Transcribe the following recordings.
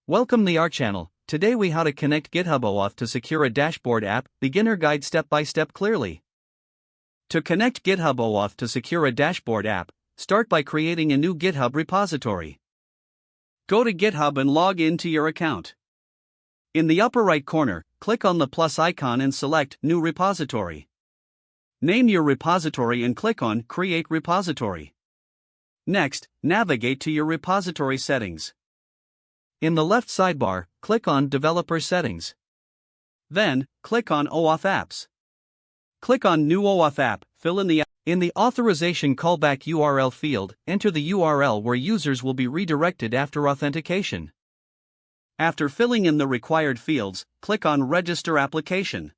Welcome to our channel. Today we how to connect GitHub OAuth to secure a dashboard app, beginner guide step by step clearly. To connect GitHub OAuth to secure a dashboard app, start by creating a new GitHub repository. Go to GitHub and log in to your account. In the upper right corner, click on the plus icon and select New Repository. Name your repository and click on Create Repository. Next, navigate to your repository settings. In the left sidebar, click on Developer Settings. Then, click on OAuth Apps. Click on New OAuth App, fill in the authorization callback URL field, enter the URL where users will be redirected after authentication. After filling in the required fields, click on Register Application.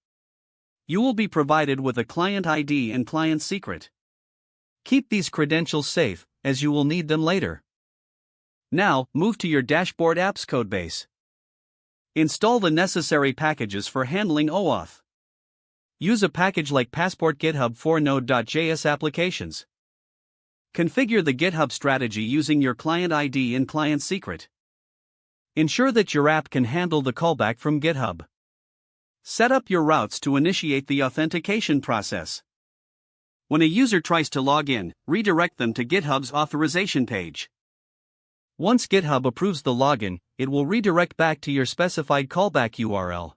You will be provided with a client ID and client secret. Keep these credentials safe, as you will need them later. Now, move to your dashboard apps codebase. Install the necessary packages for handling OAuth. Use a package like Passport GitHub for Node.js applications. Configure the GitHub strategy using your client ID and client secret. Ensure that your app can handle the callback from GitHub. Set up your routes to initiate the authentication process. When a user tries to log in, redirect them to GitHub's authorization page. Once GitHub approves the login, it will redirect back to your specified callback URL.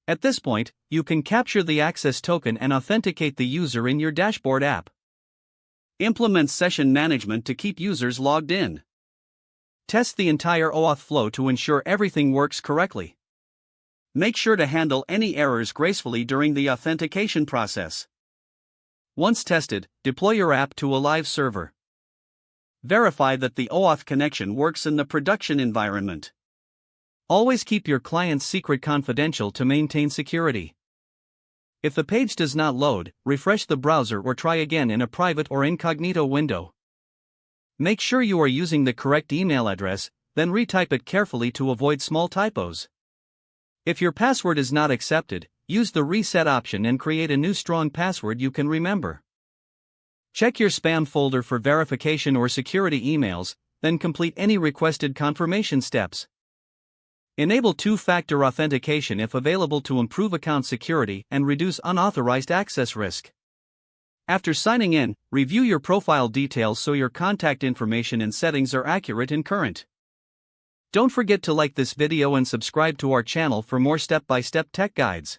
At this point, you can capture the access token and authenticate the user in your dashboard app. Implement session management to keep users logged in. Test the entire OAuth flow to ensure everything works correctly. Make sure to handle any errors gracefully during the authentication process. Once tested, deploy your app to a live server. Verify that the OAuth connection works in the production environment. Always keep your client's secret confidential to maintain security. If the page does not load, refresh the browser or try again in a private or incognito window. Make sure you are using the correct email address, then retype it carefully to avoid small typos. If your password is not accepted, use the reset option and create a new strong password you can remember. Check your spam folder for verification or security emails, then complete any requested confirmation steps. Enable two-factor authentication if available to improve account security and reduce unauthorized access risk. After signing in, review your profile details so your contact information and settings are accurate and current. Don't forget to like this video and subscribe to our channel for more step-by-step tech guides.